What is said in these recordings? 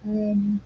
Um,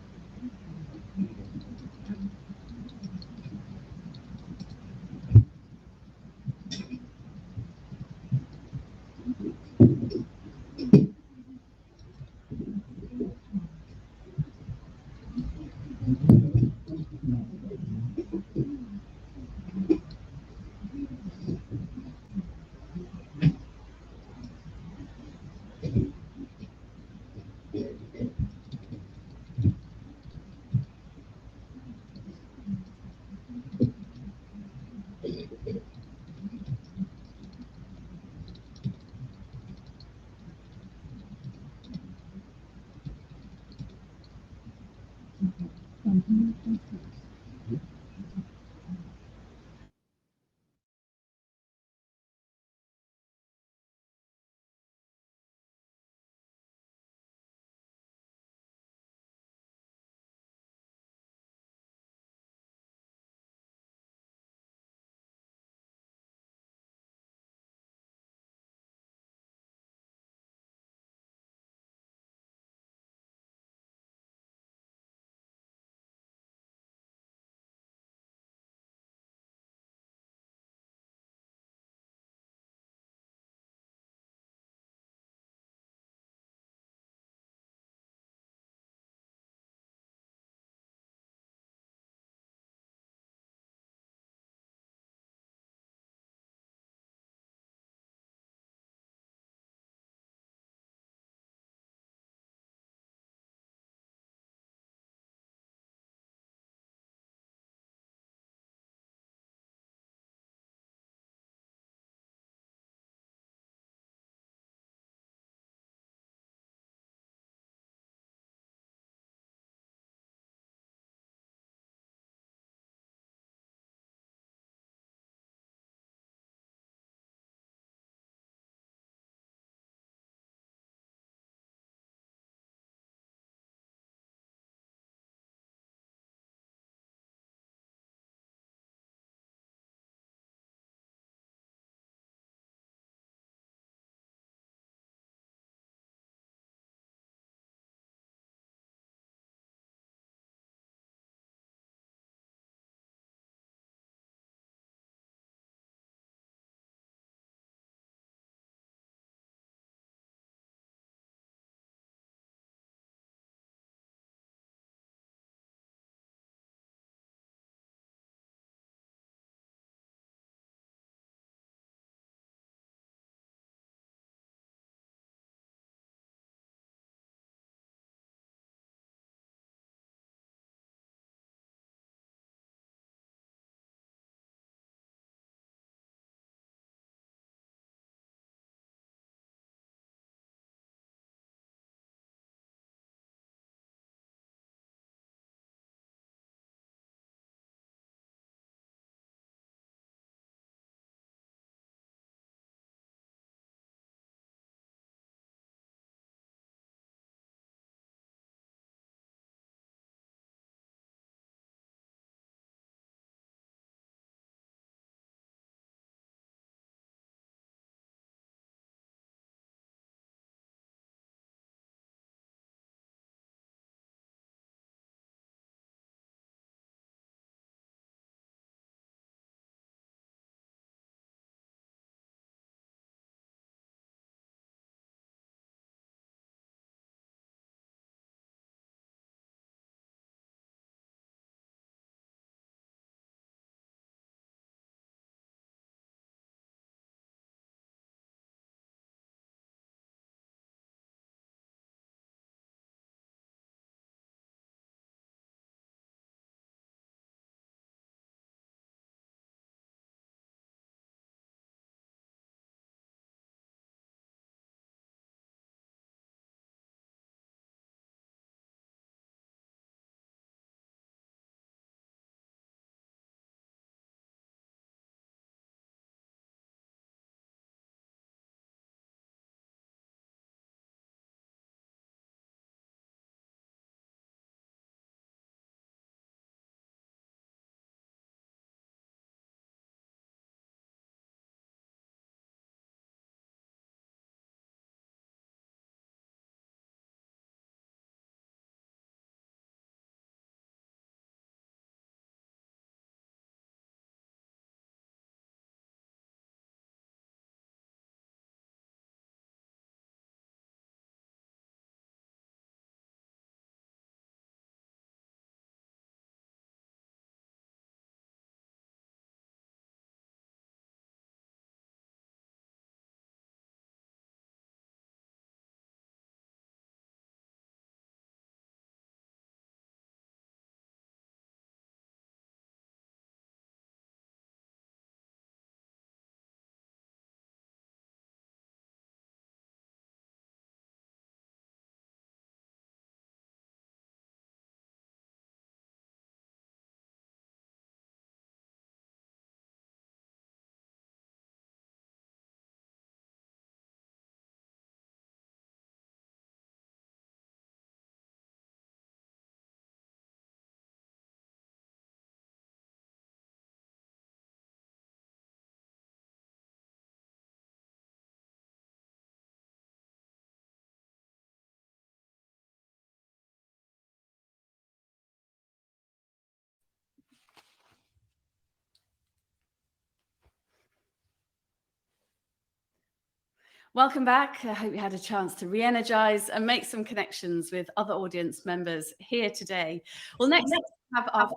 Welcome back. I hope you had a chance to re-energize and make some connections with other audience members here today. Well, next we have our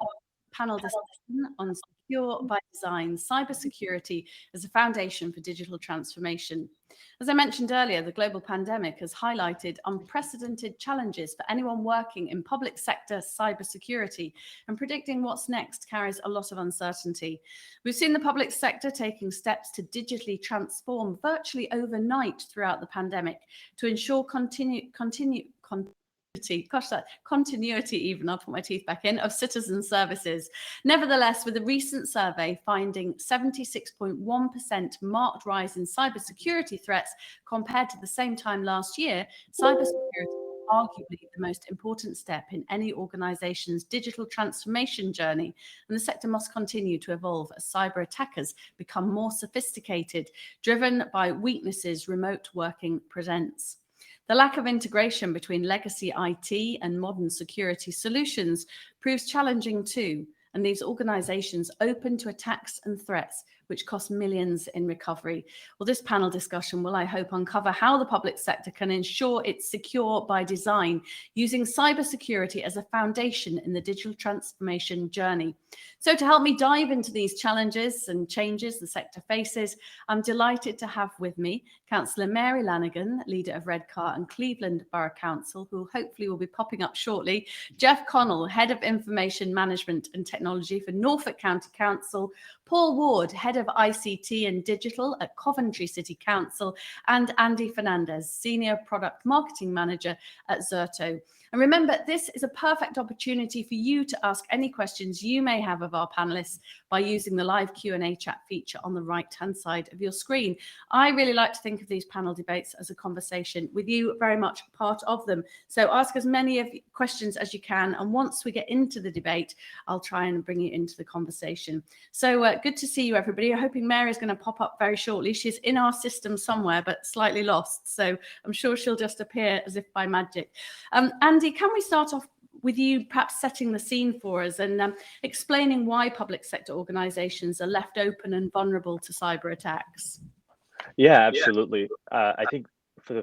panel discussion on secure by design, cybersecurity as a foundation for digital transformation. As I mentioned earlier, the global pandemic has highlighted unprecedented challenges for anyone working in public sector cybersecurity, and predicting what's next carries a lot of uncertainty. We've seen the public sector taking steps to digitally transform virtually overnight throughout the pandemic to ensure continuity, even, I'll put my teeth back in, of citizen services. Nevertheless, with a recent survey finding 76.1% marked rise in cybersecurity threats compared to the same time last year, cybersecurity arguably the most important step in any organization's digital transformation journey, and the sector must continue to evolve as cyber attackers become more sophisticated, driven by weaknesses remote working presents. The lack of integration between legacy IT and modern security solutions proves challenging too, and leaves organizations open to attacks and threats, which cost millions in recovery. Well, this panel discussion will, I hope, uncover how the public sector can ensure it's secure by design, using cybersecurity as a foundation in the digital transformation journey. So to help me dive into these challenges and changes the sector faces, I'm delighted to have with me Councillor Mary Lanigan, leader of Redcar and Cleveland Borough Council, who hopefully will be popping up shortly, Jeff Connell, Head of Information Management and Technology for Norfolk County Council, Paul Ward, Head of ICT and Digital at Coventry City Council, and Andy Fernandez, Senior Product Marketing Manager at Zerto. And remember, this is a perfect opportunity for you to ask any questions you may have of our panelists by using the live Q&A chat feature on the right-hand side of your screen. I really like to think of these panel debates as a conversation with you very much part of them. So ask as many of questions as you can, and once we get into the debate, I'll try and bring you into the conversation. So good to see you, everybody. I'm hoping Mary's going to pop up very shortly. She's in our system somewhere, but slightly lost. So I'm sure she'll just appear as if by magic. Andy, can we start off with you perhaps setting the scene for us and explaining why public sector organizations are left open and vulnerable to cyber attacks? Yeah, absolutely. I think for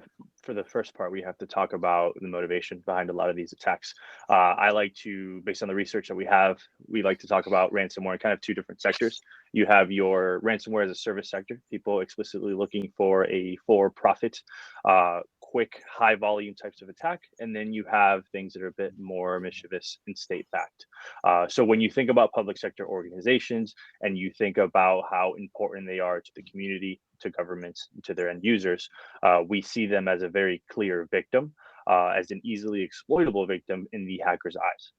the first part, we have to talk about the motivation behind a lot of these attacks. I like to, based on the research that we like to talk about ransomware in kind of two different sectors. You have your ransomware as a service sector, people explicitly looking for a for-profit, quick, high volume types of attack. And then you have things that are a bit more mischievous and state-backed. So when you think about public sector organizations and you think about how important they are to the community, to governments, to their end users, we see them as a very clear victim, as an easily exploitable victim in the hacker's eyes.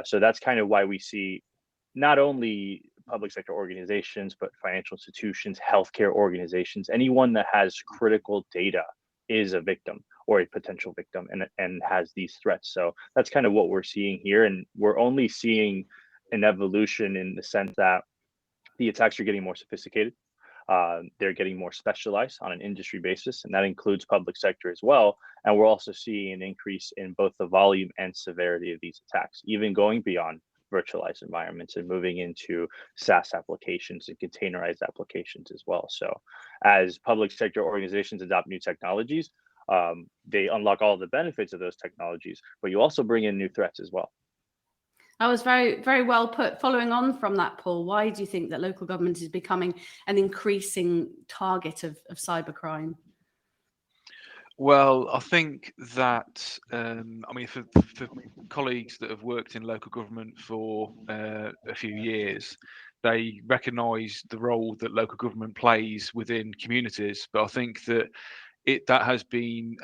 So that's kind of why we see not only public sector organizations, but financial institutions, healthcare organizations, anyone that has critical data is a victim or a potential victim and has these threats. So that's kind of what we're seeing here. And we're only seeing an evolution in the sense that the attacks are getting more sophisticated. They're getting more specialized on an industry basis, and that includes public sector as well. And we're also seeing an increase in both the volume and severity of these attacks, even going beyond virtualized environments and moving into SaaS applications and containerized applications as well. So as public sector organizations adopt new technologies, they unlock all the benefits of those technologies, but you also bring in new threats as well. That was very, very well put. Following on from that, Paul, why do you think that local government is becoming an increasing target of cybercrime? Well, I think that, for colleagues that have worked in local government for a few years, they recognise the role that local government plays within communities. But I think that that has been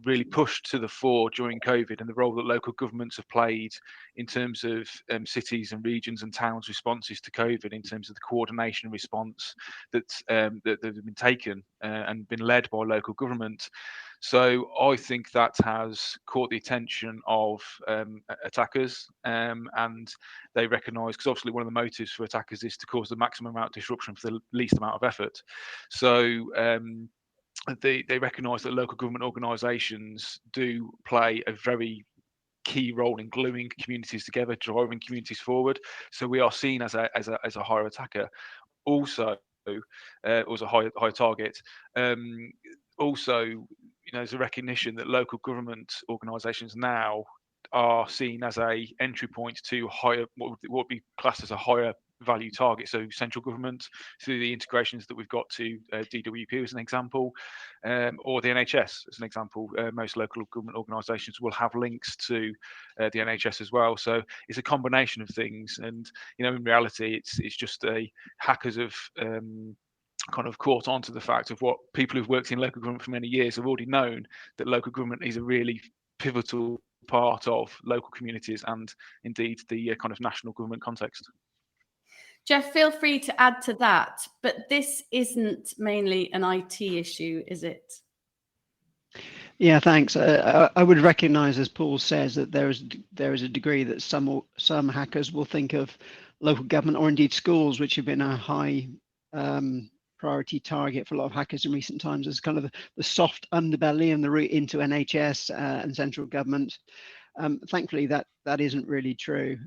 really pushed to the fore during COVID, and the role that local governments have played in terms of cities and regions and towns' responses to COVID, in terms of the coordination response that have been taken and been led by local government. So I think that has caught the attention of attackers, and they recognise, because obviously one of the motives for attackers is to cause the maximum amount of disruption for the least amount of effort. So they recognise that local government organisations do play a very key role in gluing communities together, driving communities forward. So we are seen as a higher attacker. Also, was a high target. Also, there's a recognition that local government organisations now are seen as a entry point to higher, what would be classed as a higher value target. So central government, through the integrations that we've got to DWP as an example, or the NHS as an example. Most local government organisations will have links to the NHS as well. So it's a combination of things, and in reality, it's just hackers have kind of caught on to the fact of what people who've worked in local government for many years have already known, that local government is a really pivotal part of local communities and indeed the kind of national government context. Jeff, feel free to add to that, but this isn't mainly an IT issue, is it? Yeah, thanks. I would recognise, as Paul says, that there is a degree that some hackers will think of local government or indeed schools, which have been a high priority target for a lot of hackers in recent times, as kind of the soft underbelly and the route into NHS and central government. Thankfully, that isn't really true.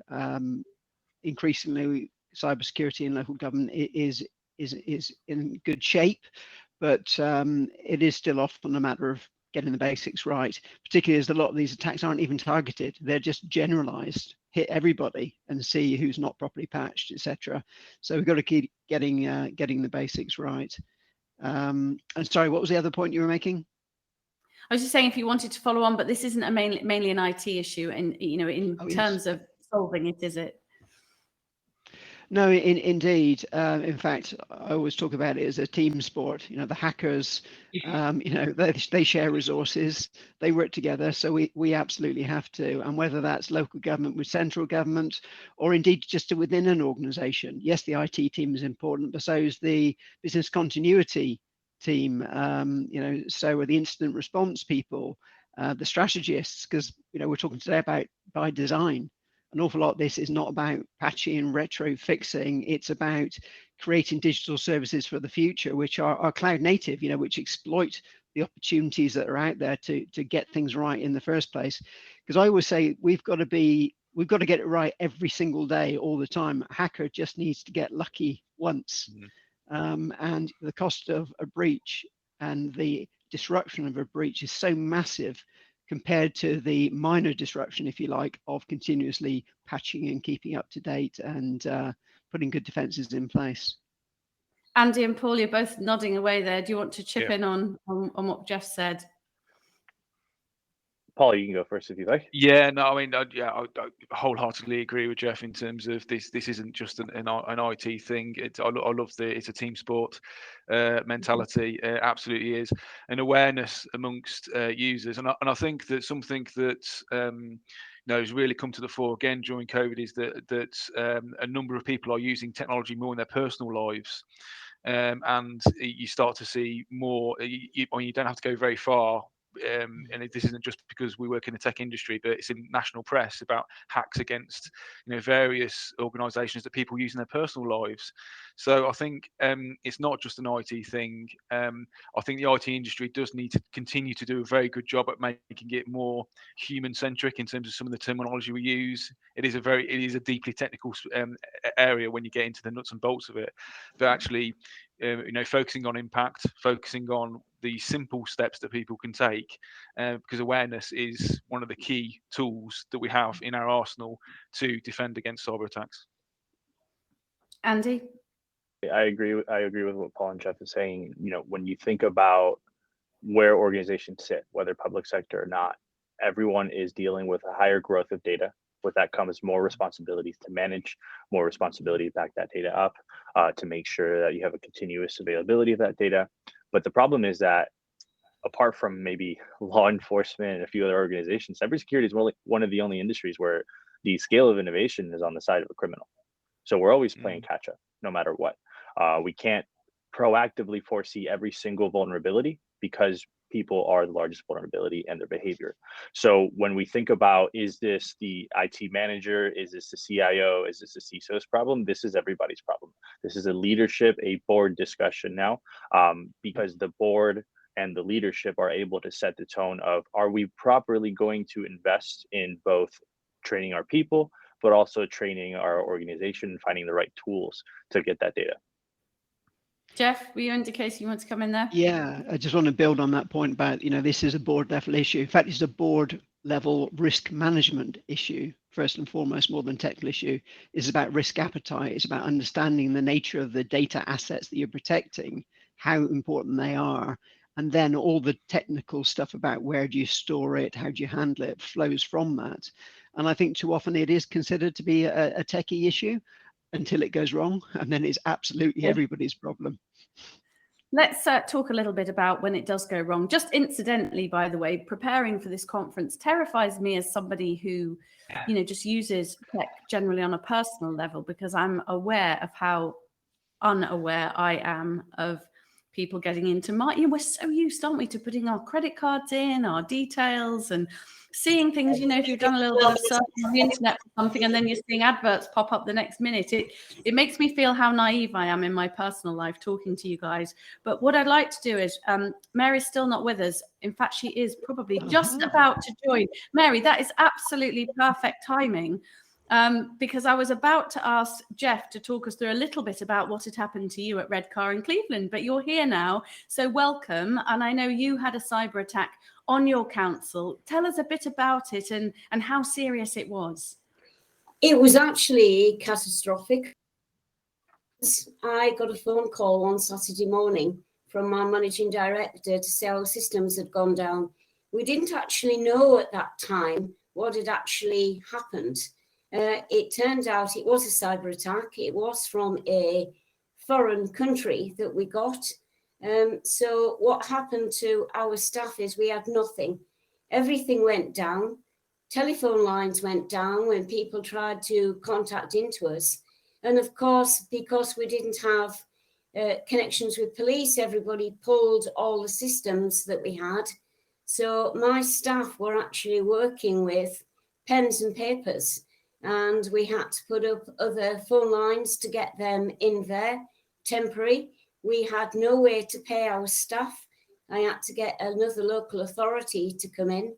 Increasingly, cybersecurity in local government is in good shape, but it is still often a matter of getting the basics right, particularly as a lot of these attacks aren't even targeted. They're just generalized, hit everybody and see who's not properly patched, etc. So we've got to keep getting the basics right. And sorry, what was the other point you were making? I was just saying, if you wanted to follow on, but this isn't a mainly an IT issue, and in terms of solving it, is it? No, indeed. In fact, I always talk about it as a team sport. The hackers, they share resources, they work together. So we absolutely have to. And whether that's local government with central government, or indeed just within an organisation. Yes, the IT team is important, but so is the business continuity team. So are the incident response people, the strategists, because we're talking today about by design. An awful lot of this is not about patching and retro fixing. It's about creating digital services for the future, which are cloud native, which exploit the opportunities that are out there to get things right in the first place. Because I always say we've got to get it right every single day, all the time. A hacker just needs to get lucky once. And the cost of a breach and the disruption of a breach is so massive compared to the minor disruption, if you like, of continuously patching and keeping up to date and putting good defenses in place. Andy and Paul, you're both nodding away there. Do you want to chip in on what Jeff said? Paul, you can go first if you like. Yeah, no, I mean, I wholeheartedly agree with Jeff in terms of this. This isn't just an IT thing. I love it's a team sport mentality. It absolutely is. An awareness amongst users, and I think that something that has really come to the fore again during COVID is that a number of people are using technology more in their personal lives. And you start to see more. You don't have to go very far. And this isn't just because we work in the tech industry, but it's in national press about hacks against various organisations that people use in their personal lives. So I think it's not just an IT thing. I think the IT industry does need to continue to do a very good job at making it more human-centric in terms of some of the terminology we use. It is a deeply technical area when you get into the nuts and bolts of it, but actually focusing on impact, focusing on the simple steps that people can take, because awareness is one of the key tools that we have in our arsenal to defend against cyber attacks. Andy? I agree with what Paul and Jeff is saying. When you think about where organizations sit, whether public sector or not, everyone is dealing with a higher growth of data. With that comes more responsibilities to manage, more responsibility to back that data up, to make sure that you have a continuous availability of that data. But the problem is that apart from maybe law enforcement and a few other organizations, cybersecurity is one of the only industries where the scale of innovation is on the side of a criminal. So we're always playing catch up, no matter what. We can't proactively foresee every single vulnerability because people are the largest vulnerability and their behavior. So when we think about, is this the IT manager? Is this the CIO? Is this the CISO's problem? This is everybody's problem. This is a board discussion now, because the board and the leadership are able to set the tone of, are we properly going to invest in both training our people, but also training our organization and finding the right tools to get that data? Jeff, were you indicating you want to come in there? Yeah, I just want to build on that point about, this is a board level issue. In fact, it's a board level risk management issue, first and foremost, more than technical issue. It's about risk appetite. It's about understanding the nature of the data assets that you're protecting, how important they are, and then all the technical stuff about where do you store it, how do you handle it, flows from that. And I think too often it is considered to be a techie issue until it goes wrong, and then it's absolutely everybody's problem. Let's talk a little bit about when it does go wrong. Just incidentally, by the way, preparing for this conference terrifies me as somebody who, just uses tech generally on a personal level, because I'm aware of how unaware I am of people getting into we're so used, aren't we, to putting our credit cards in, our details, and seeing things, if you've done a little bit of searching on the internet for something and then you're seeing adverts pop up the next minute, it makes me feel how naive I am in my personal life talking to you guys. But what I'd like to do is, Mary's still not with us. In fact, she is probably just about to join. Mary, that is absolutely perfect timing. Because I was about to ask Jeff to talk us through a little bit about what had happened to you at Redcar in Cleveland, but you're here now, so welcome. And I know you had a cyber attack on your council. Tell us a bit about it and how serious it was. It was actually catastrophic. I got a phone call on Saturday morning from my managing director to say our systems had gone down. We didn't actually know at that time what had actually happened. It turned out it was a cyber attack. It was from a foreign country that we got. So what happened to our staff is we had nothing. Everything went down. Telephone lines went down when people tried to contact into us. And of course, because we didn't have connections with police, everybody pulled all the systems that we had. So my staff were actually working with pens and papers, and we had to put up other phone lines to get them in there, temporary. We had no way to pay our staff. I had to get another local authority to come in.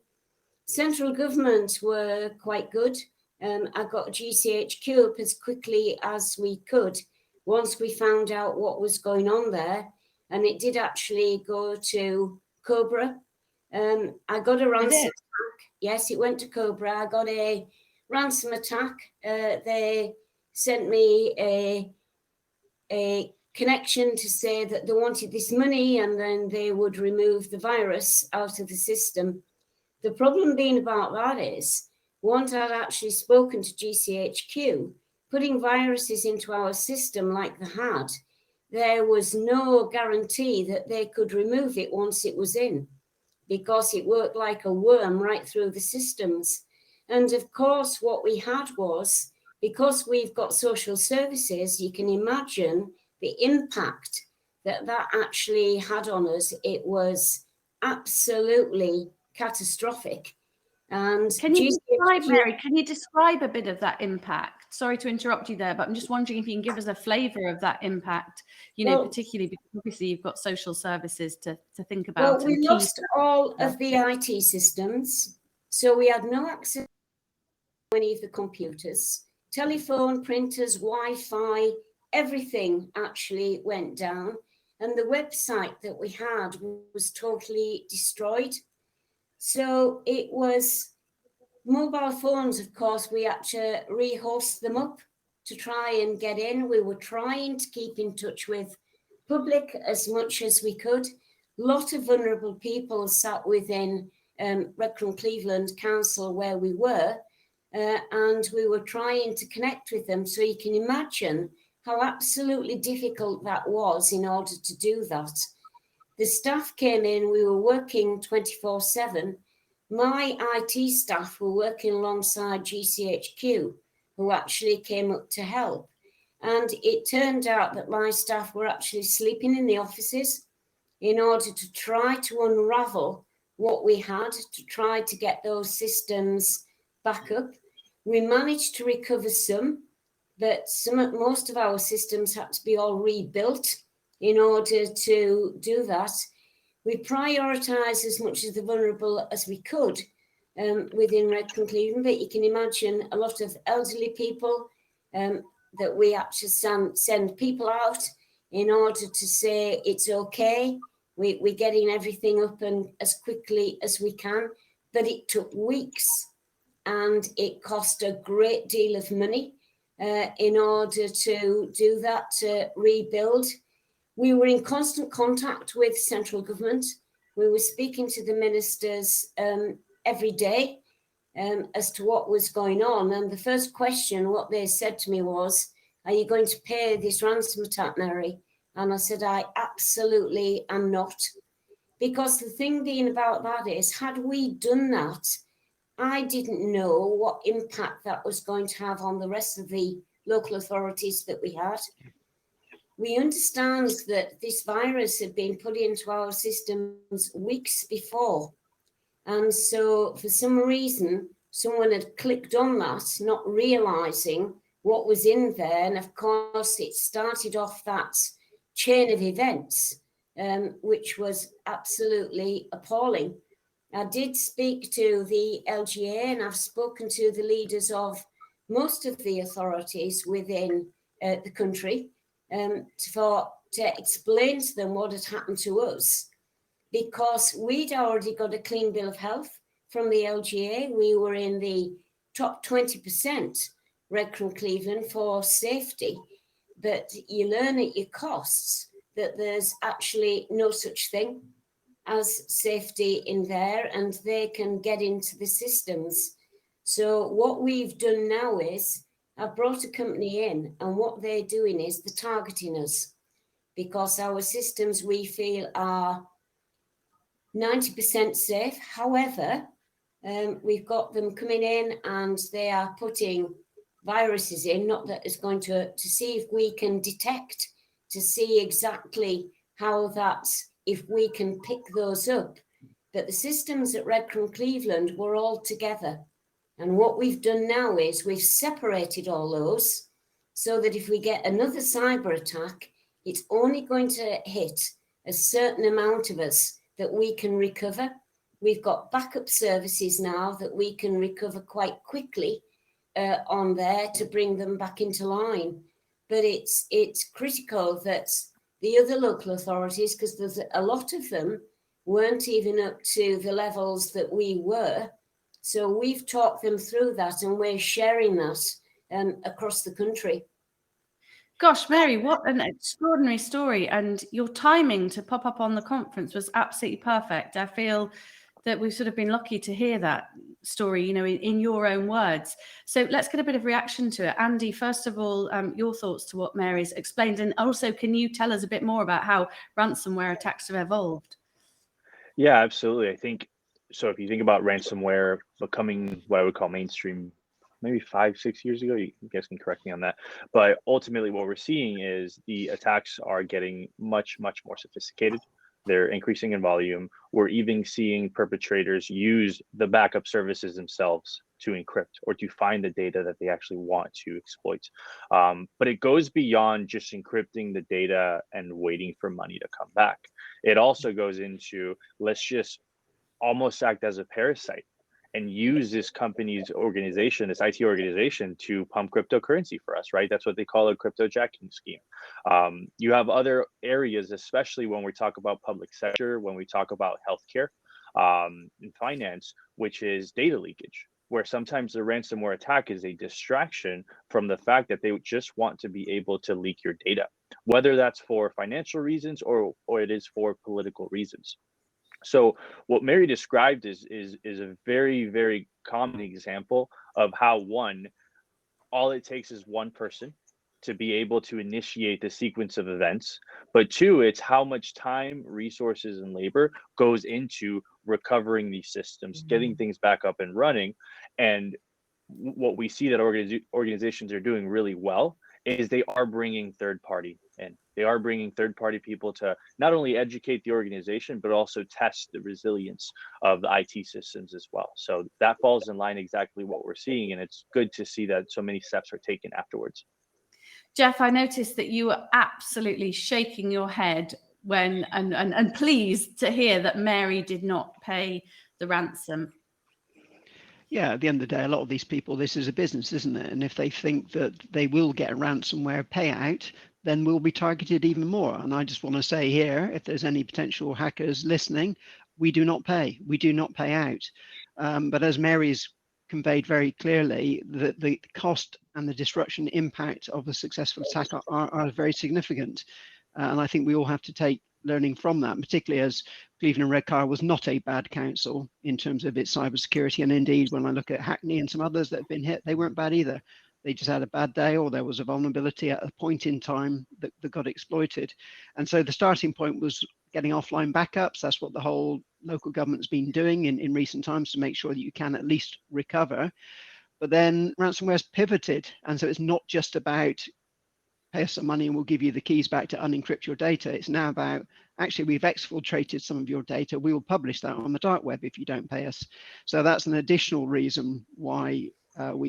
Central government were quite good. I got GCHQ up as quickly as we could once we found out what was going on there. And it did actually go to Cobra. I got a ransom attack. Yes, it went to Cobra. I got a ransom attack. They sent me a connection to say that they wanted this money and then they would remove the virus out of the system. The problem being about that is, once I'd actually spoken to GCHQ, putting viruses into our system like they had, there was no guarantee that they could remove it once it was in, because it worked like a worm right through the systems. And of course, what we had was, because we've got social services, you can imagine the impact that that actually had on us. It was absolutely catastrophic. And can you describe, Mary, can you describe a bit of that impact? Sorry to interrupt you there, but I'm just wondering if you can give us a flavour of that impact, particularly because obviously you've got social services to think about. Well, we lost all of the IT systems, so we had no access to any of the computers. Telephone, printers, Wi-Fi, everything actually went down. And the website that we had was totally destroyed. So it was mobile phones, of course, we had to rehost them up to try and get in. We were trying to keep in touch with public as much as we could. A lot of vulnerable people sat within Redcar Cleveland Council where we were, and we were trying to connect with them. So you can imagine how absolutely difficult that was in order to do that. The staff came in, we were working 24/7. My IT staff were working alongside GCHQ, who actually came up to help. And it turned out that my staff were actually sleeping in the offices in order to try to unravel what we had, to try to get those systems back up. We managed to recover some, but most of our systems had to be all rebuilt in order to do that. We prioritised as much of the vulnerable as we could within Redcar Cleveland, but you can imagine a lot of elderly people that we had to send people out in order to say it's okay, we're getting everything up and as quickly as we can. But it took weeks and it cost a great deal of money in order to do that, to rebuild. We were in constant contact with central government. We were speaking to the ministers every day as to what was going on. And the first question, what they said to me was, "Are you going to pay this ransom attack, Mary?" And I said, "I absolutely am not." Because the thing being about that is, had we done that, I didn't know what impact that was going to have on the rest of the local authorities that we had. We understand that this virus had been put into our systems weeks before. And so for some reason, someone had clicked on that, not realizing what was in there. And of course, it started off that chain of events, which was absolutely appalling. I did speak to the LGA, and I've spoken to the leaders of most of the authorities within the country to explain to them what had happened to us, because we'd already got a clean bill of health from the LGA. We were in the top 20%, Redcross Cleveland, for safety, but you learn at your costs that there's actually no such thing as safety in there, and they can get into the systems. So what we've done now is I've brought a company in, and what they're doing is they're targeting us, because our systems we feel are 90% safe. However, we've got them coming in and they are putting viruses in, not that it's going to see if we can detect, to see exactly how that, if we can pick those up. But the systems at Redcross Cleveland were all together. And what we've done now is we've separated all those so that if we get another cyber attack, it's only going to hit a certain amount of us that we can recover. We've got backup services now that we can recover quite quickly on there to bring them back into line. But it's critical that the other local authorities, because there's a lot of them, weren't even up to the levels that we were. So we've talked them through that, and we're sharing that across the country. Gosh, Mary, what an extraordinary story. And your timing to pop up on the conference was absolutely perfect. I feel that we've sort of been lucky to hear that story, you know, in your own words. So let's get a bit of reaction to it. Andy, first of all, your thoughts to what Mary's explained. And also, can you tell us a bit more about how ransomware attacks have evolved? Yeah, absolutely. I think so. If you think about ransomware becoming what I would call mainstream, maybe 5-6 years ago, you guys can correct me on that. But ultimately, what we're seeing is the attacks are getting much more sophisticated. They're increasing in volume. We're even seeing perpetrators use the backup services themselves to encrypt or to find the data that they actually want to exploit. But it goes beyond just encrypting the data and waiting for money to come back. It also goes into, let's just almost act as a parasite and use this company's organization, this IT organization, to pump cryptocurrency for us, right? That's what they call a crypto jacking scheme. You have other areas, especially when we talk about public sector, when we talk about healthcare and finance, which is data leakage, where sometimes the ransomware attack is a distraction from the fact that they just want to be able to leak your data, whether that's for financial reasons or it is for political reasons. So what Mary described is a very common example of how, one, all it takes is one person to be able to initiate the sequence of events, but two, it's how much time, resources, and labor goes into recovering these systems, getting things back up and running. And what we see that organizations are doing really well is they are bringing third party in. They are bringing third party people to not only educate the organization, but also test the resilience of the IT systems as well. So that falls in line exactly what we're seeing. And it's good to see that so many steps are taken afterwards. Jeff, I noticed that you were absolutely shaking your head when and pleased to hear that Mary did not pay the ransom. Yeah, at the end of the day, a lot of these people, this is a business, isn't it? And if they think that they will get a ransomware payout, then we'll be targeted even more. And I just want to say here, if there's any potential hackers listening, we do not pay. We do not pay out. But as Mary's conveyed very clearly, the cost and the disruption impact of a successful attack are very significant. And I think we all have to take learning from that, particularly as Cleveland Redcar was not a bad council in terms of its cybersecurity. And indeed, when I look at Hackney and some others that have been hit, they weren't bad either. They just had a bad day, or there was a vulnerability at a point in time that got exploited. And so the starting point was getting offline backups. That's what the whole local government's been doing in recent times to make sure that you can at least recover. But then ransomware's pivoted. And so it's not just about pay us some money and we'll give you the keys back to unencrypt your data. It's now about, actually, we've exfiltrated some of your data. We will publish that on the dark web if you don't pay us. So that's an additional reason why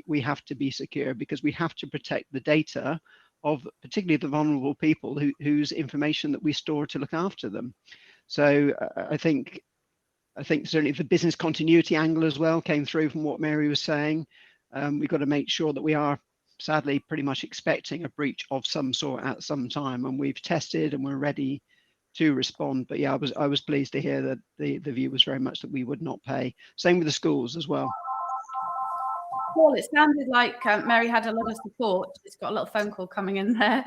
we have to be secure, because we have to protect the data of particularly the vulnerable people whose information that we store to look after them. So I think certainly the business continuity angle as well came through from what Mary was saying. We've got to make sure that we are sadly pretty much expecting a breach of some sort at some time, and we've tested and we're ready to respond. But yeah, I was pleased to hear that the view was very much that we would not pay. Same with the schools as well. Paul, it sounded like Mary had a lot of support. She's got a little phone call coming in there.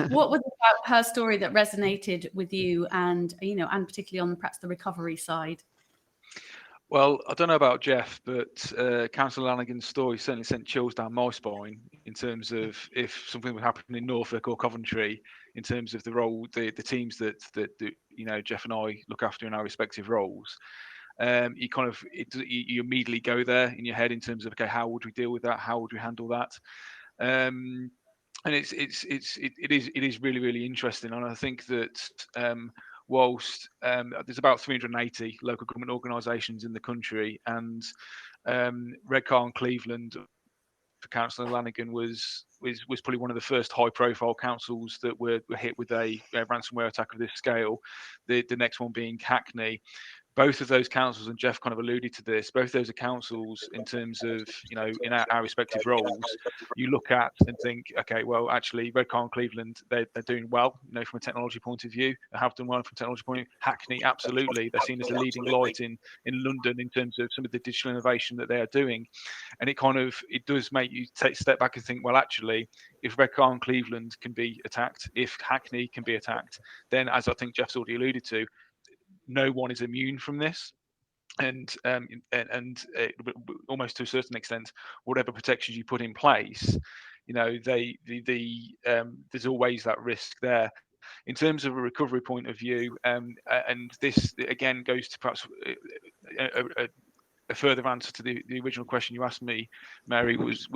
What was it about her story that resonated with you, and and particularly on perhaps the recovery side? Well, I don't know about Jeff, but Councillor Lanigan's story certainly sent chills down my spine in terms of if something would happen in Norfolk or Coventry, in terms of the role, the teams that Jeff and I look after in our respective roles. You immediately go there in your head in terms of, okay, how would we deal with that? How would we handle that? And it is really, really interesting. And I think that whilst there's about 380 local government organisations in the country, and Redcar and Cleveland for Councillor Lanigan was probably one of the first high-profile councils that were hit with a ransomware attack of this scale. The next one being Hackney. Both of those councils, and Jeff kind of alluded to this, both of those are councils in terms of, in our respective roles, you look at and think, okay, well, actually, Redcar and Cleveland, they're doing well, from a technology point of view. They have done well from a technology point of view. Hackney, absolutely. They're seen as a leading light in London in terms of some of the digital innovation that they are doing. And it does make you take a step back and think, well, actually, if Redcar and Cleveland can be attacked, if Hackney can be attacked, then, as I think Jeff's already alluded to, no one is immune from this, and almost to a certain extent, whatever protections you put in place, there's always that risk there. In terms of a recovery point of view, and this again goes to perhaps a further answer to the original question you asked me, Mary, was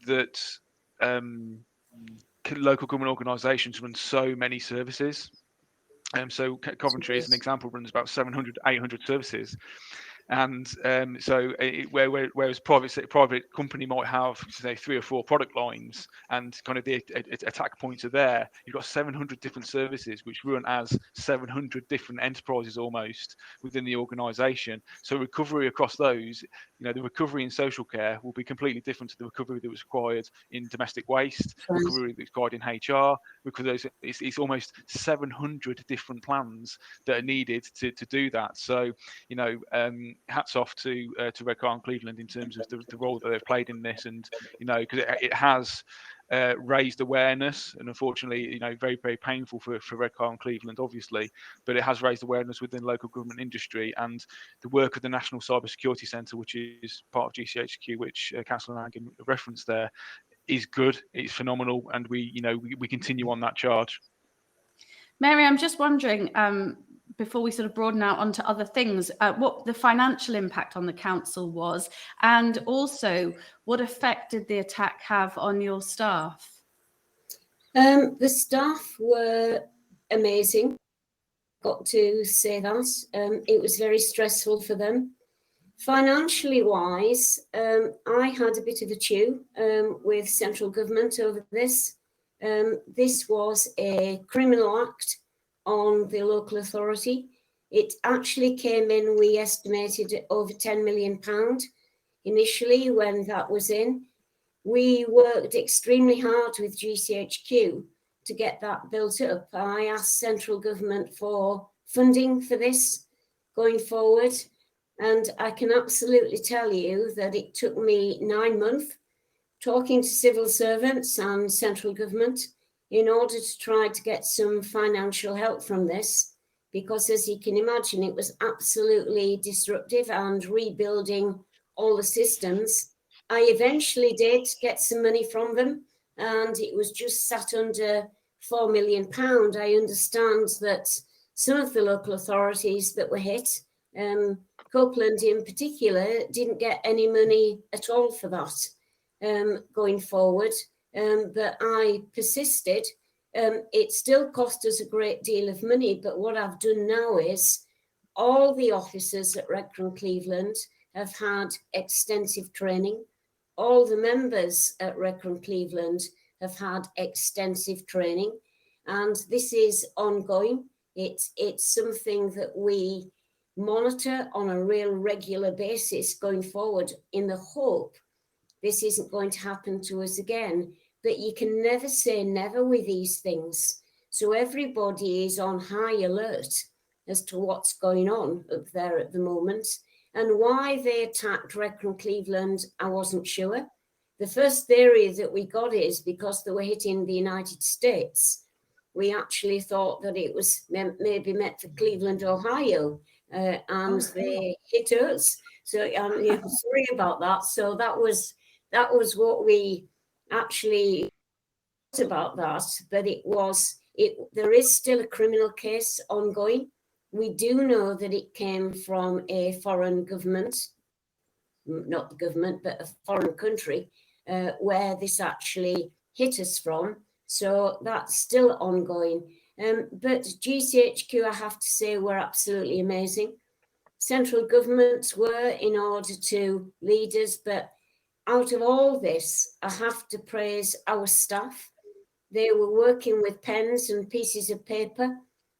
that local government organisations run so many services. So Coventry, as an example, runs about 700, 800 services. And whereas private company might have, say, 3 or 4 product lines, and kind of the attack points are there, you've got 700 different services which run as 700 different enterprises almost within the organisation. So recovery across those, the recovery in social care will be completely different to the recovery that was required in domestic waste, recovery that's required in HR. Because it's almost 700 different plans that are needed to do that. So, hats off to Redcar and Cleveland in terms of the role that they've played in this, and because it has raised awareness, and unfortunately, very, very painful for Redcar and Cleveland, obviously, but it has raised awareness within local government industry. And the work of the National Cybersecurity Centre, which is part of GCHQ, which Councillor Lanigan referenced there, is good. It's phenomenal, and we continue on that charge. Mary, I'm just wondering, before we sort of broaden out onto other things, what the financial impact on the council was, and also what effect did the attack have on your staff? The staff were amazing. Got to say that. It was very stressful for them. Financially wise, I had a bit of a chew with central government over this. This was a criminal act on the local authority. It actually came in, we estimated over £10 million initially when that was in. We worked extremely hard with GCHQ to get that built up. I asked central government for funding for this going forward, and I can absolutely tell you that it took me 9 months talking to civil servants and central government in order to try to get some financial help from this, because as you can imagine, it was absolutely disruptive and rebuilding all the systems. I eventually did get some money from them, and it was just sat under £4 million. I understand that some of the local authorities that were hit, Copeland in particular, didn't get any money at all for that going forward. But I persisted. It still cost us a great deal of money, but what I've done now is all the officers at Wrecker Cleveland have had extensive training. All the members at Wrecker Cleveland have had extensive training, and this is ongoing. It's something that we monitor on a real regular basis going forward, in the hope this isn't going to happen to us again. But you can never say never with these things. So everybody is on high alert as to what's going on up there at the moment. And why they attacked Wrecker Cleveland, I wasn't sure. The first theory that we got is because they were hitting the United States. We actually thought that it was maybe meant for Cleveland, Ohio, and they hit us. So I'm sorry about that. So that was what we actually thought about that. But there is still a criminal case ongoing. We do know that it came from a foreign government, not the government, but a foreign country, where this actually hit us from. So that's still ongoing. But GCHQ, I have to say, were absolutely amazing. Central governments were, in order to lead us, but out of all this, I have to praise our staff. They were working with pens and pieces of paper,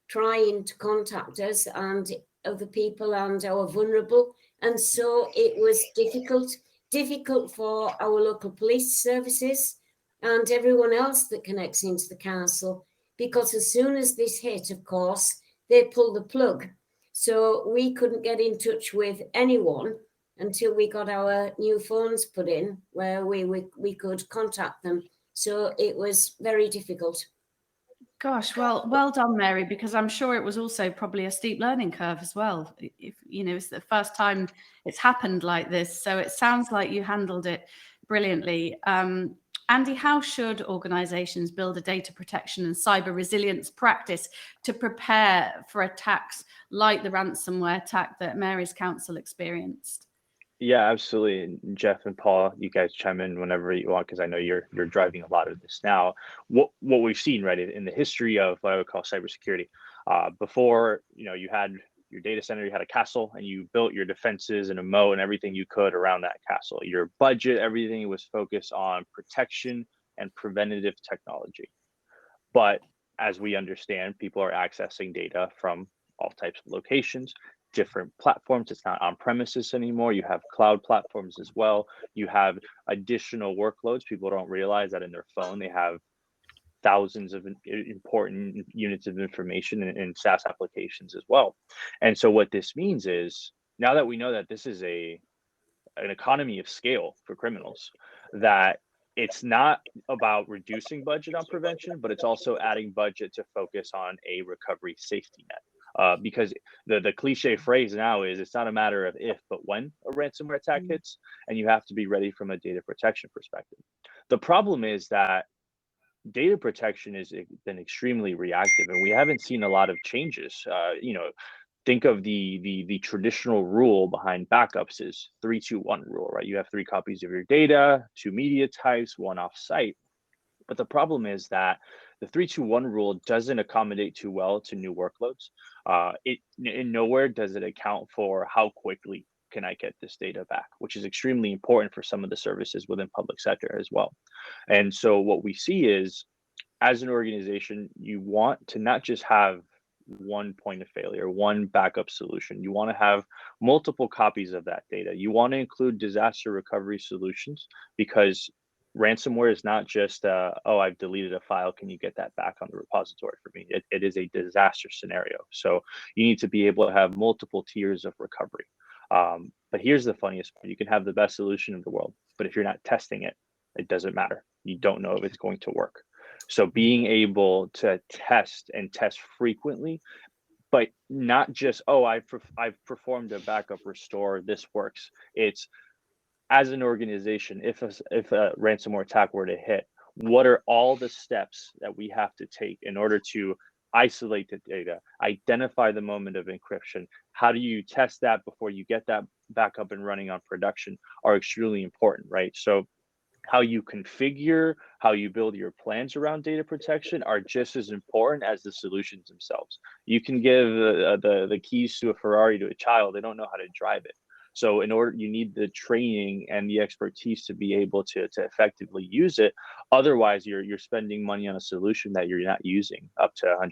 trying to contact us and other people and our vulnerable. And so it was difficult for our local police services and everyone else that connects into the council, because as soon as this hit, of course, they pulled the plug. So we couldn't get in touch with anyone until we got our new phones put in, where we could contact them. So it was very difficult. Gosh, well done, Mary, because I'm sure it was also probably a steep learning curve as well. If it's the first time it's happened like this, so it sounds like you handled it brilliantly. Andy, how should organizations build a data protection and cyber resilience practice to prepare for attacks like the ransomware attack that Mary's council experienced? Yeah, absolutely. And Jeff and Paul, you guys chime in whenever you want, because I know you're driving a lot of this now. What we've seen, right, in the history of what I would call cybersecurity, before, you had your data center, you had a castle, and you built your defenses and a moat and everything you could around that castle. Your budget, everything was focused on protection and preventative technology. But as we understand, people are accessing data from all types of locations, different platforms. It's not on premises anymore. You have cloud platforms as well. You have additional workloads. People don't realize that in their phone, they have thousands of important units of information in SaaS applications as well. And so what this means is, now that we know that this is an economy of scale for criminals, that it's not about reducing budget on prevention, but it's also adding budget to focus on a recovery safety net. Because the cliche phrase now is, it's not a matter of if, but when a ransomware attack hits, and you have to be ready from a data protection perspective. The problem is that data protection has been extremely reactive, and we haven't seen a lot of changes. Think of the traditional rule behind backups is 3-2-1 rule, right? You have 3 copies of your data, 2 media types, 1 off-site. But the problem is that the 3-2-1 rule doesn't accommodate too well to new workloads. In nowhere does it account for how quickly can I get this data back, which is extremely important for some of the services within public sector as well. And so what we see is, as an organization, you want to not just have one point of failure, one backup solution. You want to have multiple copies of that data. You want to include disaster recovery solutions, because Ransomware is not just, oh, I've deleted a file, can you get that back on the repository for me? It is a disaster scenario. So you need to be able to have multiple tiers of recovery. But here's the funniest part. You can have the best solution in the world, but if you're not testing it, it doesn't matter. You don't know if it's going to work. So being able to test and test frequently, but not just, oh, I've performed a backup restore, this works. It's, as an organization, if a ransomware attack were to hit, what are all the steps that we have to take in order to isolate the data, identify the moment of encryption? How do you test that before you get that back up and running on production are extremely important, right? So how you configure, how you build your plans around data protection are just as important as the solutions themselves. You can give the keys to a Ferrari to a child, they don't know how to drive it. So in order, you need the training and the expertise to be able to effectively use it. Otherwise, you're spending money on a solution that you're not using up to 100%.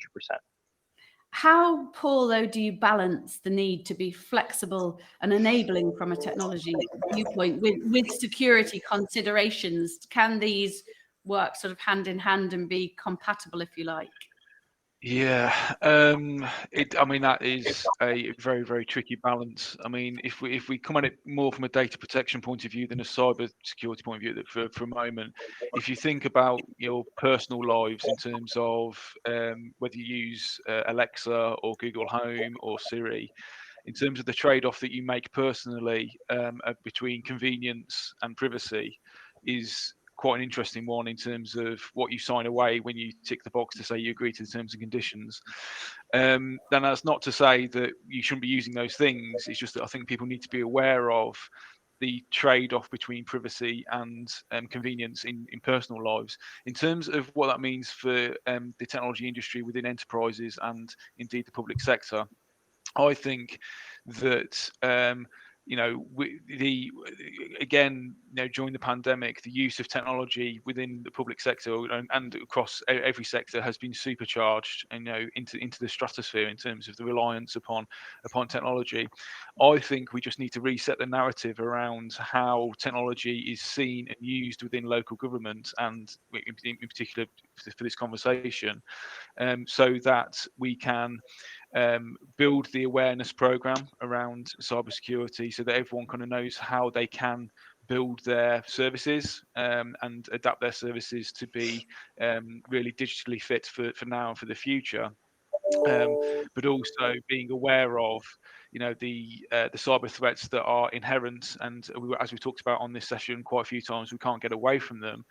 How, Paul, though, do you balance the need to be flexible and enabling from a technology viewpoint with security considerations? Can these work sort of hand in hand and be compatible, if you like? Yeah, I mean, that is a very, very tricky balance. I mean, if we come at it more from a data protection point of view than a cyber security point of view, for a moment, if you think about your personal lives in terms of whether you use Alexa or Google Home or Siri, in terms of the trade-off that you make personally between convenience and privacy, is quite an interesting one in terms of what you sign away when you tick the box to say you agree to the terms and conditions. Then that's not to say that you shouldn't be using those things. It's just that I think people need to be aware of the trade-off between privacy and convenience in personal lives. In terms of what that means for the technology industry within enterprises and indeed the public sector, I think that again, during the pandemic, the use of technology within the public sector and across every sector has been supercharged, into the stratosphere in terms of the reliance upon technology. I think we just need to reset the narrative around how technology is seen and used within local government, and in particular for this conversation, so that we can build the awareness program around cybersecurity so that everyone kind of knows how they can build their services and adapt their services to be really digitally fit for now and for the future. But also being aware of the cyber threats that are inherent, and as we talked about on this session quite a few times, we can't get away from them.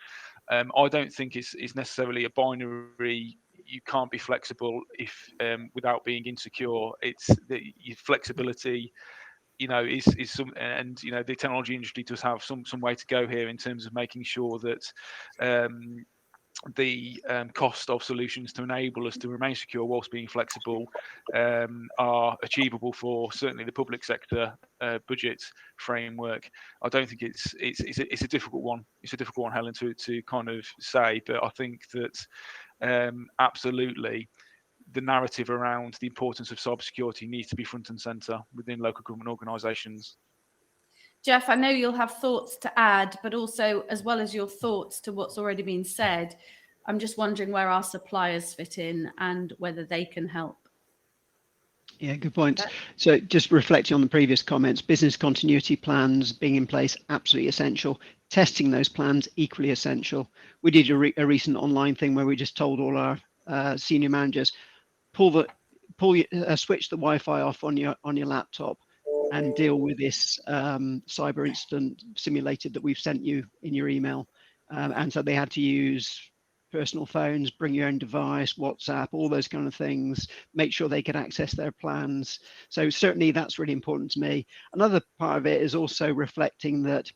I don't think it's necessarily a binary. You can't be flexible if without being insecure. It's the flexibility, is some, and the technology industry does have some way to go here in terms of making sure that the cost of solutions to enable us to remain secure whilst being flexible are achievable for certainly the public sector budget framework. I don't think it's a difficult one. It's a difficult one, Helen, to kind of say, but I think that absolutely the narrative around the importance of cybersecurity needs to be front and centre within local government organisations. Jeff, I know you'll have thoughts to add, but also, as well as your thoughts to what's already been said, I'm just wondering where our suppliers fit in and whether they can help. Yeah, good point. So just reflecting on the previous comments, business continuity plans being in place, absolutely essential. Testing those plans, equally essential. We did a recent online thing where we just told all our senior managers, switch the Wi-Fi off on your laptop and deal with this cyber incident simulated that we've sent you in your email. And so they had to use personal phones, bring your own device, WhatsApp, all those kind of things, make sure they could access their plans. So certainly that's really important to me. Another part of it is also reflecting that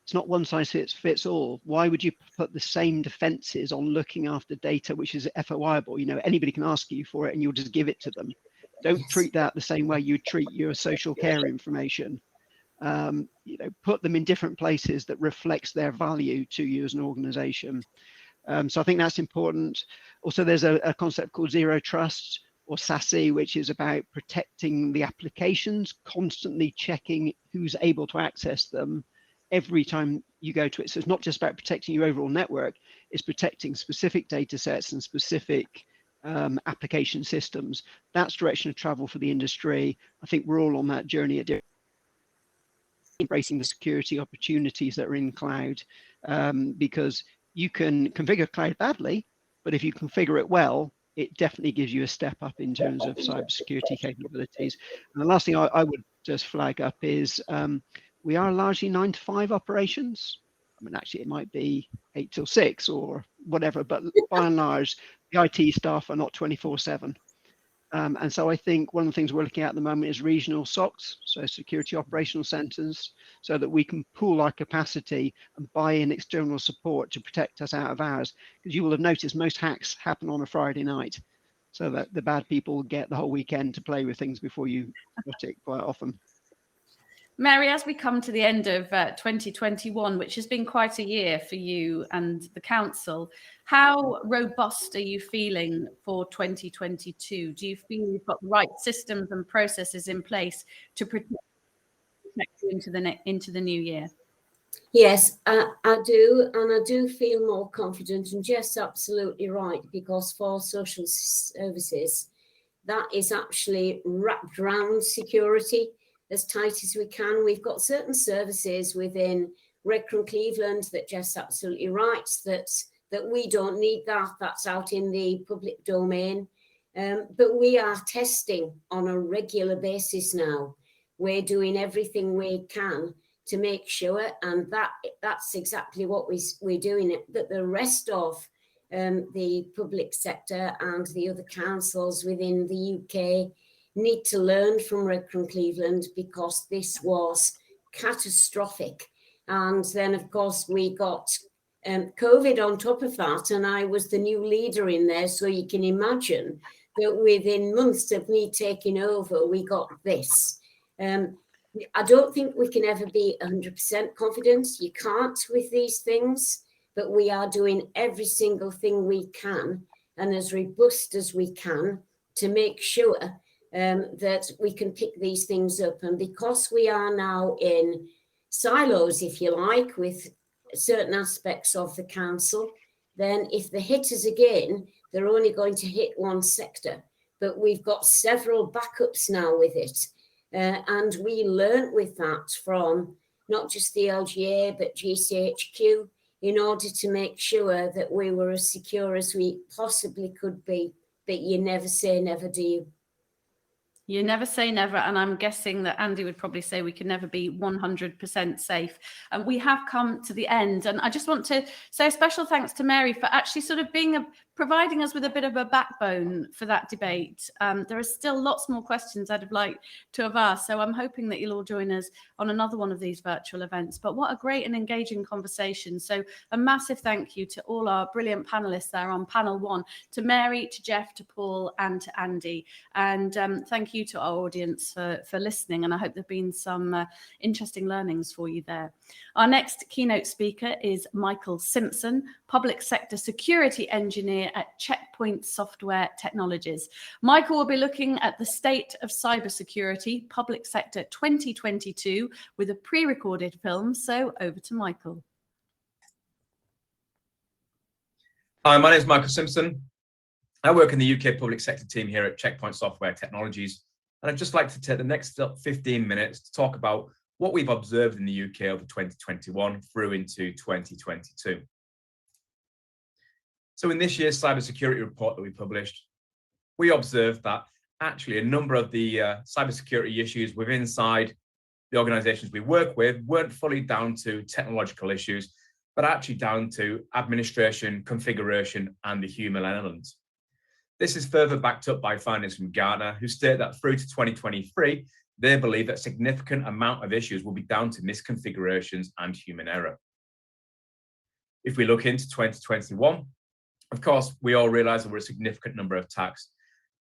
it's not one size fits all. Why would you put the same defenses on looking after data which is FOIable? Anybody can ask you for it and you'll just give it to them. Don't treat that the same way you treat your social care information. Put them in different places that reflects their value to you as an organization. So I think that's important. Also, there's a concept called zero trust, or SASE, which is about protecting the applications, constantly checking who's able to access them, every time you go to it. So it's not just about protecting your overall network, it's protecting specific data sets and specific application systems. That's direction of travel for the industry. I think we're all on that journey at embracing the security opportunities that are in cloud, because you can configure cloud badly, but if you configure it well, it definitely gives you a step up in terms of cybersecurity capabilities. And the last thing I would just flag up is we are largely 9 to 5 operations. I mean, actually, it might be 8 till 6 or whatever, but by and large, the IT staff are not 24/7. And so I think one of the things we're looking at the moment is regional SOCs, so security operational centers, so that we can pool our capacity and buy in external support to protect us out of hours. Because you will have noticed most hacks happen on a Friday night, so that the bad people get the whole weekend to play with things before you spot it quite often. Mary, as we come to the end of 2021, which has been quite a year for you and the council, how robust are you feeling for 2022? Do you feel you've got the right systems and processes in place to protect you into the new year? Yes, I do, and I do feel more confident. And Jeff's absolutely right, because for social services, that is actually wrapped around security as tight as we can. We've got certain services within Redcross Cleveland that Jeff's absolutely right, that we don't need that. That's out in the public domain. But we are testing on a regular basis now. We're doing everything we can to make sure, and that's exactly what we're doing, that the rest of the public sector and the other councils within the UK need to learn from Redcross Cleveland, because this was catastrophic. And then, of course, we got COVID on top of that, and I was the new leader in there. So you can imagine that within months of me taking over, we got this. I don't think we can ever be 100% confident. You can't with these things, but we are doing every single thing we can and as robust as we can to make sure that we can pick these things up. And because we are now in silos, if you like, with certain aspects of the council, then if they hit us again, they're only going to hit one sector. But we've got several backups now with it. And we learnt with that from not just the LGA, but GCHQ, in order to make sure that we were as secure as we possibly could be. But you never say never, do you? You never say never, and I'm guessing that Andy would probably say we can never be 100% safe. And we have come to the end, and I just want to say a special thanks to Mary for actually sort of providing us with a bit of a backbone for that debate. There are still lots more questions I'd have liked to have asked, so I'm hoping that you'll all join us on another one of these virtual events. But what a great and engaging conversation. So a massive thank you to all our brilliant panelists there on panel one, to Mary, to Jeff, to Paul, and to Andy. And thank you to our audience for listening, and I hope there have been some interesting learnings for you there. Our next keynote speaker is Michael Simpson, Public Sector Security Engineer at Checkpoint Software Technologies. Michael will be looking at the state of cybersecurity, public sector 2022, with a pre-recorded film. So over to Michael. Hi, my name is Michael Simpson. I work in the UK public sector team here at Checkpoint Software Technologies, and I'd just like to take the next 15 minutes to talk about what we've observed in the UK over 2021 through into 2022. So in this year's cybersecurity report that we published, we observed that actually a number of the cybersecurity issues within inside the organizations we work with weren't fully down to technological issues, but actually down to administration, configuration, and the human element. This is further backed up by findings from Gartner, who state that through to 2023, they believe that a significant amount of issues will be down to misconfigurations and human error. If we look into 2021, of course, we all realize there were a significant number of attacks.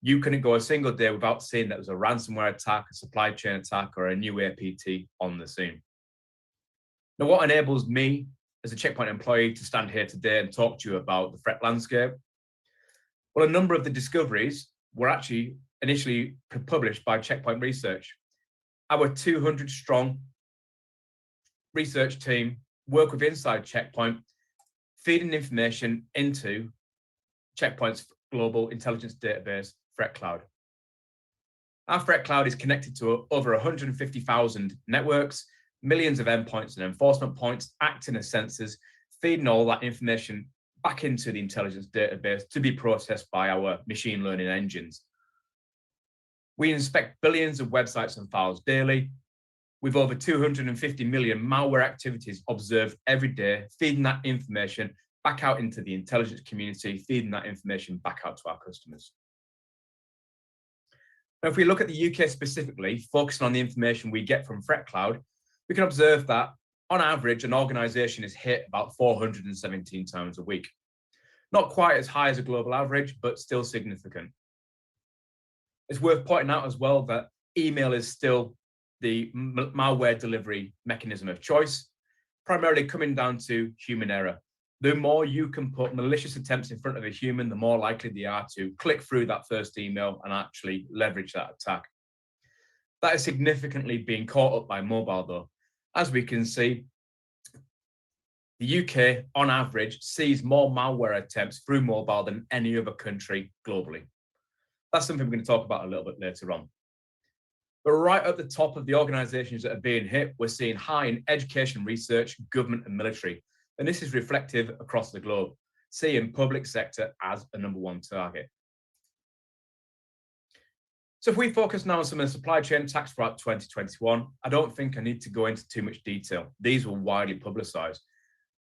You couldn't go a single day without seeing that there was a ransomware attack, a supply chain attack, or a new APT on the scene. Now, what enables me as a Checkpoint employee to stand here today and talk to you about the threat landscape? Well, a number of the discoveries were actually initially published by Checkpoint Research. Our 200 strong research team work with inside Checkpoint, feeding information into Checkpoint's global intelligence database, Threat Cloud. Our Threat Cloud is connected to over 150,000 networks, millions of endpoints and enforcement points, acting as sensors, feeding all that information back into the intelligence database to be processed by our machine learning engines. We inspect billions of websites and files daily, with over 250 million malware activities observed every day, feeding that information back out into the intelligence community, feeding that information back out to our customers. Now, if we look at the UK specifically, focusing on the information we get from Threat Cloud, we can observe that on average, an organization is hit about 417 times a week. Not quite as high as a global average, but still significant. It's worth pointing out as well that email is still the malware delivery mechanism of choice, primarily coming down to human error. The more you can put malicious attempts in front of a human, the more likely they are to click through that first email and actually leverage that attack. That is significantly being caught up by mobile though. As we can see, the UK on average sees more malware attempts through mobile than any other country globally. That's something we're going to talk about a little bit later on. But right at the top of the organizations that are being hit, we're seeing high in education, research, government and military. And this is reflective across the globe, seeing public sector as a #1 target. So if we focus now on some of the supply chain attacks throughout 2021, I don't think I need to go into too much detail. These were widely publicized.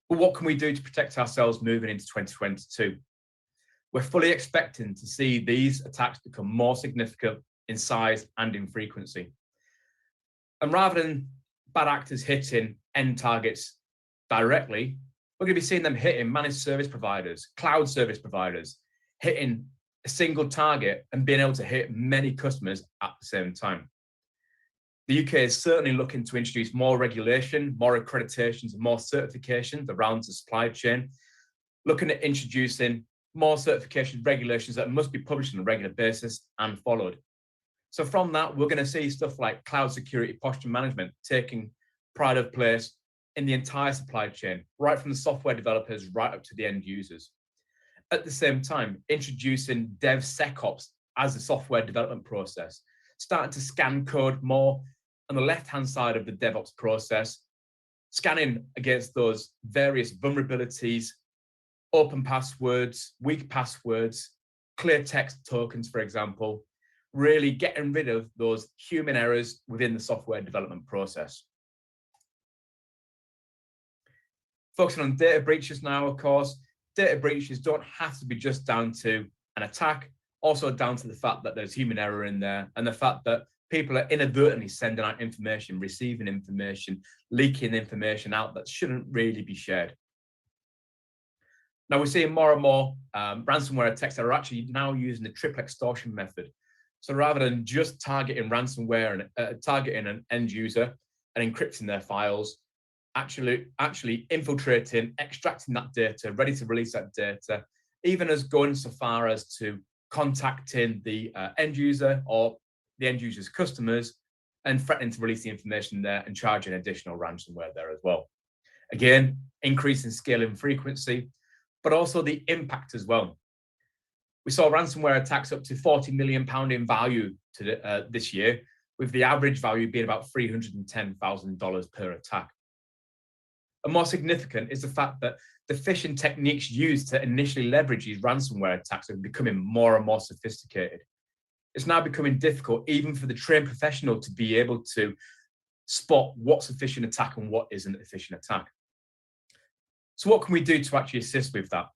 But what can we do to protect ourselves moving into 2022? We're fully expecting to see these attacks become more significant in size and in frequency. And rather than bad actors hitting end targets directly, we're going to be seeing them hitting managed service providers, cloud service providers, hitting a single target and being able to hit many customers at the same time. The UK is certainly looking to introduce more regulation, more accreditations, and more certifications around the supply chain, looking at introducing more certification regulations that must be published on a regular basis and followed. So from that, we're going to see stuff like cloud security posture management taking pride of place in the entire supply chain, right from the software developers right up to the end users. At the same time, introducing DevSecOps as a software development process, starting to scan code more on the left-hand side of the DevOps process, scanning against those various vulnerabilities, open passwords, weak passwords, clear text tokens, for example, really getting rid of those human errors within the software development process. Focusing on data breaches now, of course, data breaches don't have to be just down to an attack, also down to the fact that there's human error in there and the fact that people are inadvertently sending out information, receiving information, leaking information out that shouldn't really be shared. Now we're seeing more and more ransomware attacks that are actually now using the triple extortion method. So rather than just targeting ransomware and targeting an end user and encrypting their files, actually infiltrating, extracting that data, ready to release that data, even as going so far as to contacting the end user or the end user's customers and threatening to release the information there and charging additional ransomware there as well. Again, increasing scale and frequency, but also the impact as well. We saw ransomware attacks up to £40 million in value to this year, with the average value being about $310,000 per attack. And more significant is the fact that the phishing techniques used to initially leverage these ransomware attacks are becoming more and more sophisticated. It's now becoming difficult even for the trained professional to be able to spot what's a phishing attack and what isn't a phishing attack. So what can we do to actually assist with that?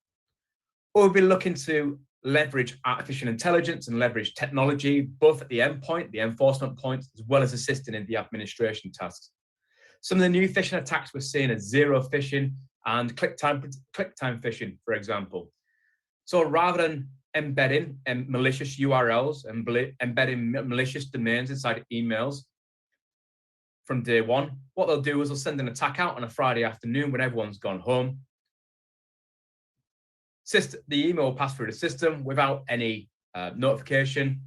Well, we'll be looking to leverage artificial intelligence and leverage technology, both at the endpoint, the enforcement point, as well as assisting in the administration tasks. Some of the new phishing attacks we're seeing are zero phishing and click time phishing, for example. So rather than embedding malicious URLs and embedding malicious domains inside emails from day one, what they'll do is they'll send an attack out on a Friday afternoon when everyone's gone home. The email will pass through the system without any notification.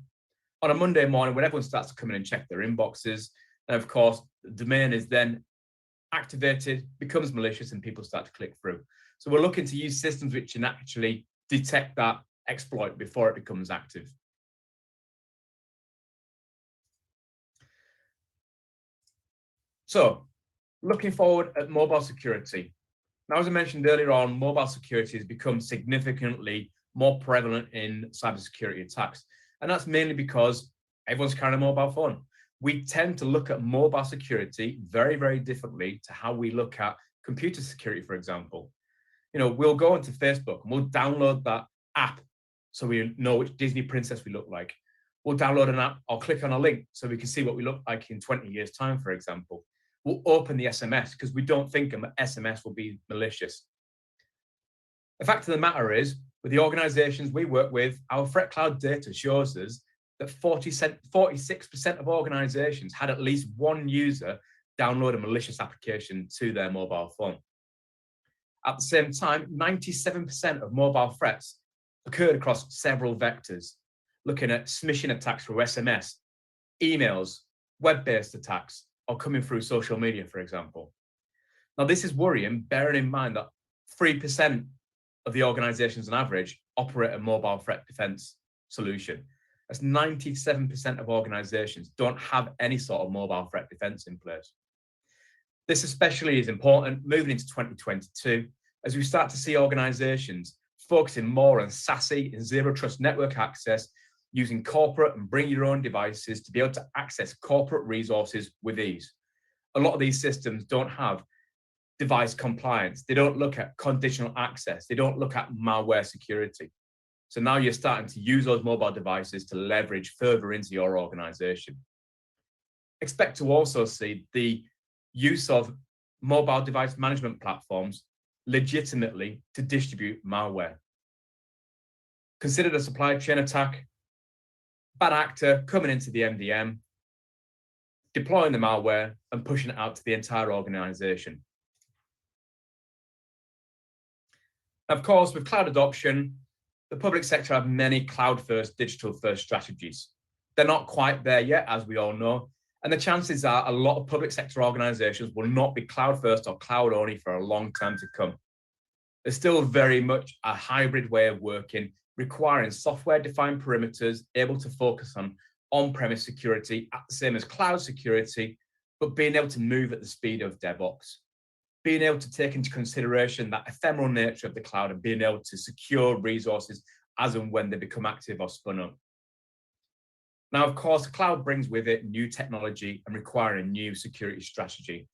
On a Monday morning, when everyone starts to come in and check their inboxes, and of course, the domain is then activated, becomes malicious, and people start to click through. So we're looking to use systems which can actually detect that exploit before it becomes active. So looking forward at mobile security. Now, as I mentioned earlier on, mobile security has become significantly more prevalent in cybersecurity attacks. And that's mainly because everyone's carrying a mobile phone. We tend to look at mobile security very, very differently to how we look at computer security, for example. You know, we'll go into Facebook and we'll download that app so we know which Disney princess we look like. We'll download an app or click on a link so we can see what we look like in 20 years' time, for example. We'll open the SMS because we don't think an SMS will be malicious. The fact of the matter is, with the organizations we work with, our threat cloud data shows us that 46% of organizations had at least one user download a malicious application to their mobile phone. At the same time, 97% of mobile threats occurred across several vectors, looking at smishing attacks through SMS, emails, web-based attacks, or coming through social media, for example. Now, this is worrying, bearing in mind that 3% of the organizations on average operate a mobile threat defense solution. That's 97% of organizations don't have any sort of mobile threat defense in place. This especially is important moving into 2022, as we start to see organizations focusing more on SASE and zero trust network access, using corporate and bring your own devices to be able to access corporate resources with ease. A lot of these systems don't have device compliance. They don't look at conditional access. They don't look at malware security. So now you're starting to use those mobile devices to leverage further into your organization. Expect to also see the use of mobile device management platforms legitimately to distribute malware. Consider a supply chain attack, bad actor coming into the MDM, deploying the malware and pushing it out to the entire organization. Of course, with cloud adoption, the public sector have many cloud-first, digital-first strategies. They're not quite there yet, as we all know, and the chances are a lot of public sector organizations will not be cloud-first or cloud-only for a long time to come. There's still very much a hybrid way of working, requiring software-defined perimeters, able to focus on on-premise security at the same as cloud security, but being able to move at the speed of DevOps. Being able to take into consideration that ephemeral nature of the cloud and being able to secure resources as and when they become active or spun up. Now, of course, the cloud brings with it new technology and requiring a new security strategy.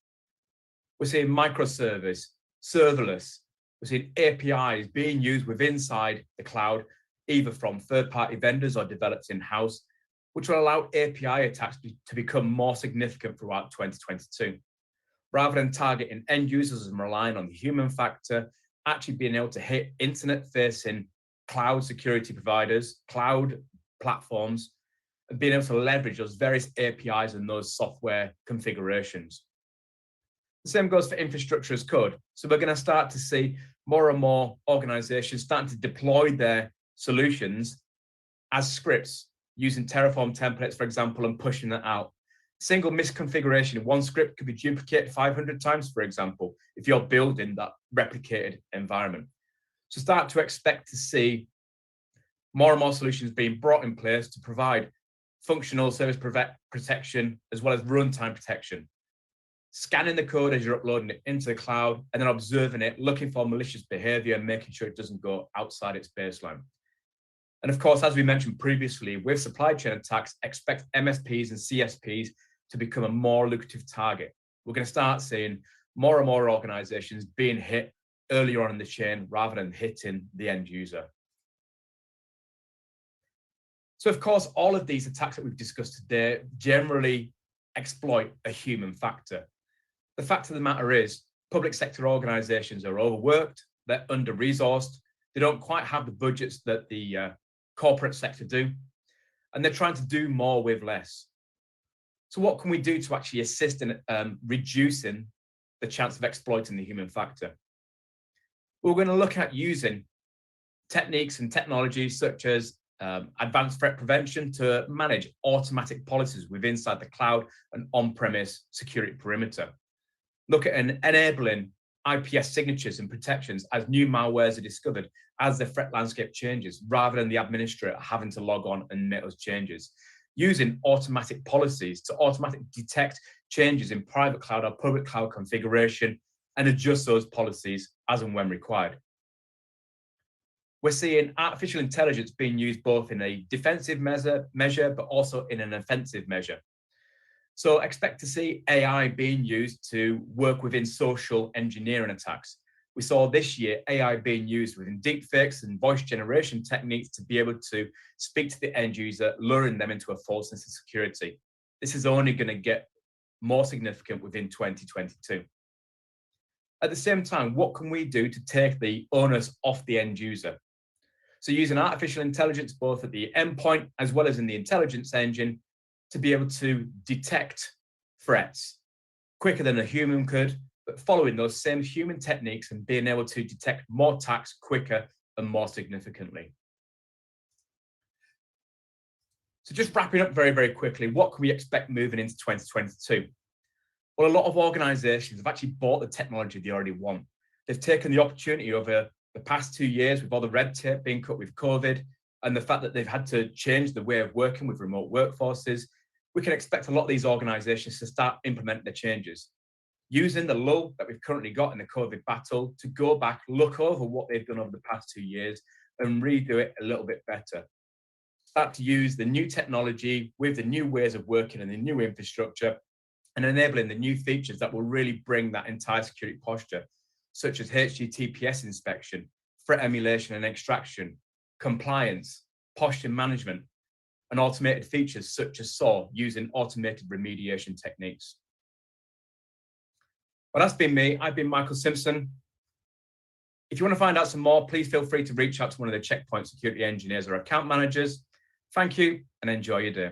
We're seeing microservice, serverless, we're seeing APIs being used within inside the cloud, either from third-party vendors or developed in-house, which will allow API attacks to become more significant throughout 2022. Rather than targeting end users and relying on the human factor, actually being able to hit internet-facing cloud security providers, cloud platforms, and being able to leverage those various APIs and those software configurations. The same goes for infrastructure as code. So we're going to start to see more and more organizations starting to deploy their solutions as scripts, using Terraform templates, for example, and pushing that out. Single misconfiguration in one script could be duplicated 500 times, for example, if you're building that replicated environment. So start to expect to see more and more solutions being brought in place to provide functional service protection as well as runtime protection. Scanning the code as you're uploading it into the cloud and then observing it, looking for malicious behavior and making sure it doesn't go outside its baseline. And of course, as we mentioned previously, with supply chain attacks, expect MSPs and CSPs to become a more lucrative target. We're going to start seeing more and more organizations being hit earlier on in the chain rather than hitting the end user. So of course, all of these attacks that we've discussed today generally exploit a human factor. The fact of the matter is, public sector organizations are overworked, they're under-resourced, they don't quite have the budgets that the corporate sector do, and they're trying to do more with less. So what can we do to actually assist in reducing the chance of exploiting the human factor? We're going to look at using techniques and technologies such as advanced threat prevention to manage automatic policies within inside the cloud and on-premise security perimeter. look at enabling IPS signatures and protections as new malwares are discovered, as the threat landscape changes, rather than the administrator having to log on and make those changes. Using automatic policies to automatically detect changes in private cloud or public cloud configuration and adjust those policies as and when required. We're seeing artificial intelligence being used both in a defensive measure, but also in an offensive measure. So expect to see AI being used to work within social engineering attacks. We saw this year AI being used within deepfakes and voice generation techniques to be able to speak to the end user, luring them into a false sense of security. This is only going to get more significant within 2022. At the same time, what can we do to take the onus off the end user? So using artificial intelligence, both at the endpoint as well as in the intelligence engine, to be able to detect threats quicker than a human could, but following those same human techniques and being able to detect more attacks quicker and more significantly. So just wrapping up very, very quickly, what can we expect moving into 2022? Well, a lot of organizations have actually bought the technology they already want. They've taken the opportunity over the past 2 years with all the red tape being cut with COVID and the fact that they've had to change the way of working with remote workforces. We can expect a lot of these organizations to start implementing the changes, using the lull that we've currently got in the COVID battle to go back, look over what they've done over the past 2 years and redo it a little bit better. Start to use the new technology with the new ways of working and the new infrastructure and enabling the new features that will really bring that entire security posture, such as HTTPS inspection, threat emulation and extraction, compliance, posture management, and automated features such as SOAR using automated remediation techniques. Well, that's been me. I've been Michael Simpson. If you want to find out some more, please feel free to reach out to one of the Checkpoint security engineers or account managers. Thank you and enjoy your day.